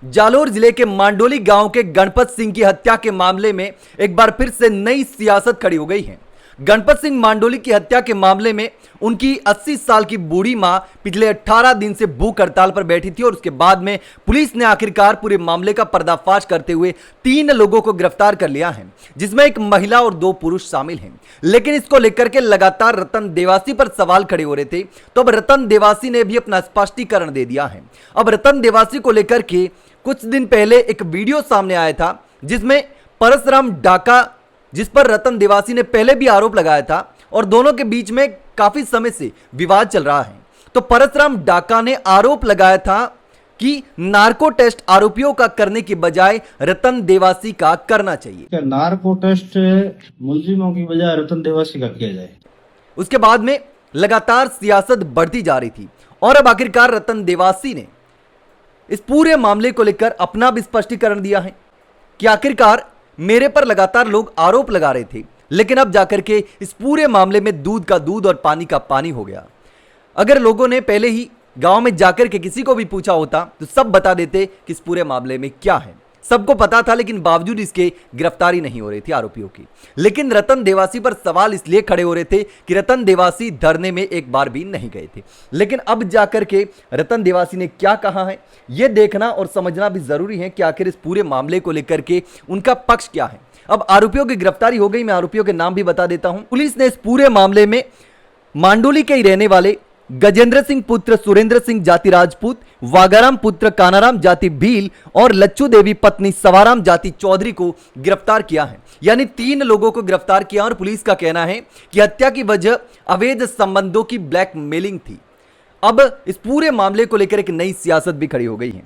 जालोर जिले के मांडोली गांव के गणपत सिंह की हत्या के मामले में एक बार फिर से नई सियासत खड़ी हो गई है। गणपत सिंह मांडोली की हत्या के मामले में उनकी 80 साल की बूढ़ी मां पिछले 18 दिन से भूख हड़ताल पर बैठी थी और उसके बाद में पुलिस ने आखिरकार पूरे मामले का पर्दाफाश करते हुए 3 लोगों को गिरफ्तार कर लिया है, जिसमें एक महिला और 2 पुरुष शामिल हैं। लेकिन इसको लेकर के लगातार रतन देवासी पर सवाल खड़े हो रहे थे, तो अब रतन देवासी ने भी अपना स्पष्टीकरण दे दिया है। अब रतन देवासी को लेकर के कुछ दिन पहले एक वीडियो सामने आया था जिसमें परसराम डाका, जिस पर रतन देवासी ने पहले भी आरोप लगाया था और दोनों के बीच में काफी समय से विवाद चल रहा है। तो परसराम डाका ने आरोप लगाया था कि नार्को टेस्ट आरोपियों का करने की बजाय रतन देवासी का करना चाहिए। नार्को टेस्ट मुलजिमों की बजाय रतन देवासी का किया जाए। उसके बाद में लगातार सियासत बढ़ती जा रही थी और अब आखिरकार रतन देवासी ने इस पूरे मामले को लेकर अपना भी स्पष्टीकरण दिया है कि आखिरकार मेरे पर लगातार लोग आरोप लगा रहे थे, लेकिन अब जाकर के इस पूरे मामले में दूध का दूध और पानी का पानी हो गया। अगर लोगों ने पहले ही गांव में जाकर के किसी को भी पूछा होता तो सब बता देते कि इस पूरे मामले में क्या है। सबको पता था, लेकिन बावजूद इसके गिरफ्तारी नहीं हो रही थी आरोपियों की। लेकिन रतन देवासी पर सवाल इसलिए खड़े हो रहे थे कि रतन देवासी धरने में एक बार भी नहीं गए थे। लेकिन अब जाकर के रतन देवासी ने क्या कहा है, यह देखना और समझना भी जरूरी है कि आखिर इस पूरे मामले को लेकर के उनका पक्ष क्या है। अब आरोपियों की गिरफ्तारी हो गई, मैं आरोपियों के नाम भी बता देता हूं। पुलिस ने इस पूरे मामले में मांडोली के ही रहने वाले गजेंद्र सिंह पुत्र सुरेंद्र सिंह जाति राजपूत, वागाराम पुत्र कानाराम जाति भील और लच्चू देवी पत्नी सवाराम जाति चौधरी को गिरफ्तार किया है। यानी 3 लोगों को गिरफ्तार किया और पुलिस का कहना है कि हत्या की वजह अवैध संबंधों की ब्लैकमेलिंग थी। अब इस पूरे मामले को लेकर एक नई सियासत भी खड़ी हो गई है।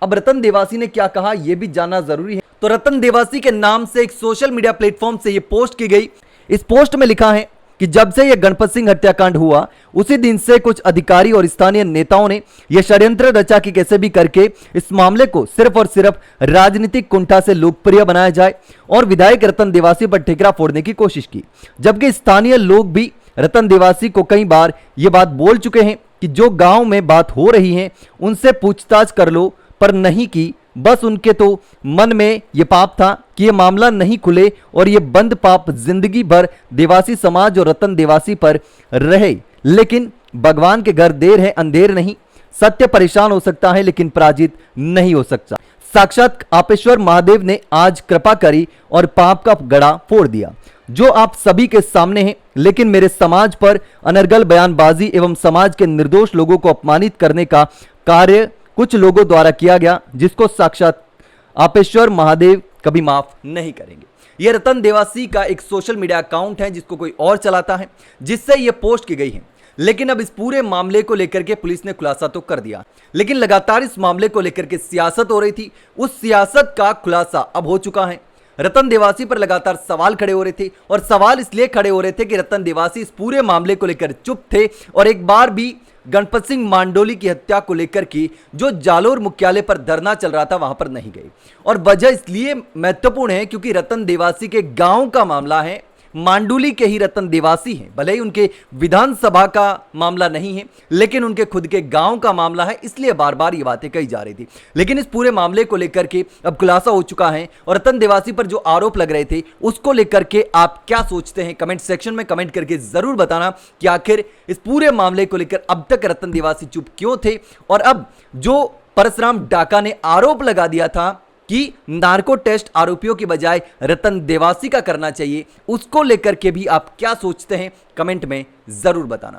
अब रतन देवासी ने क्या कहा यह भी जानना जरूरी है। तो रतन देवासी के नाम से एक सोशल मीडिया प्लेटफॉर्म से यह पोस्ट की गई। इस पोस्ट में लिखा है कि जब से यह गणपत सिंह हत्याकांड हुआ उसी दिन से कुछ अधिकारी और स्थानीय नेताओं ने यह षड्यंत्र रचा कि कैसे भी करके इस मामले को सिर्फ और सिर्फ राजनीतिक कुंठा से लोकप्रिय बनाया जाए और विधायक रतन देवासी पर ठिकरा फोड़ने की कोशिश की। जबकि स्थानीय लोग भी रतन देवासी को कई बार यह बात बोल चुके हैं कि जो गांव में बात हो रही है उनसे पूछताछ कर लो, पर नहीं की। बस उनके तो मन में यह पाप था कि यह मामला नहीं खुले और यह बंद पाप जिंदगी भर देवासी समाज और रतन देवासी पर रहे। लेकिन भगवान के घर देर है अंधेर नहीं। सत्य परेशान हो सकता है लेकिन पराजित नहीं हो सकता। साक्षात आपेश्वर महादेव ने आज कृपा करी और पाप का गड़ा फोड़ दिया जो आप सभी के सामने है। लेकिन मेरे समाज पर अनर्गल बयानबाजी एवं समाज के निर्दोष लोगों को अपमानित करने का कार्य कुछ लोगों द्वारा किया गया, जिसको साक्षात आपेश्वर महादेव कभी माफ नहीं करेंगे। यह रतन देवासी का एक सोशल मीडिया अकाउंट है जिसको कोई और चलाता है, जिससे यह पोस्ट की गई है। लेकिन अब इस पूरे मामले को लेकर के पुलिस ने खुलासा तो कर दिया, लेकिन लगातार इस मामले को लेकर के सियासत हो रही थी। उस सियासत का खुलासा अब हो चुका है। रतन देवासी पर लगातार सवाल खड़े हो रहे थे और सवाल इसलिए खड़े हो रहे थे कि रतन देवासी इस पूरे मामले को लेकर चुप थे और एक बार भी गणपत सिंह मांडोली की हत्या को लेकर की जो जालोर मुख्यालय पर धरना चल रहा था वहां पर नहीं गए। और वजह इसलिए महत्वपूर्ण है क्योंकि रतन देवासी के गांव का मामला है, मांडोली के ही रतन देवासी हैं। भले ही उनके विधानसभा का मामला नहीं है, लेकिन उनके खुद के गांव का मामला है, इसलिए बार बार ये बातें कही जा रही थी। लेकिन इस पूरे मामले को लेकर के अब खुलासा हो चुका है और रतन देवासी पर जो आरोप लग रहे थे उसको लेकर के आप क्या सोचते हैं, कमेंट सेक्शन में कमेंट करके जरूर बताना कि आखिर इस पूरे मामले को लेकर अब तक रतन देवासी चुप क्यों थे। और अब जो परसराम डाका ने आरोप लगा दिया था कि नार्को टेस्ट आरोपियों की बजाय रतन देवासी का करना चाहिए, उसको लेकर के भी आप क्या सोचते हैं कमेंट में जरूर बताना।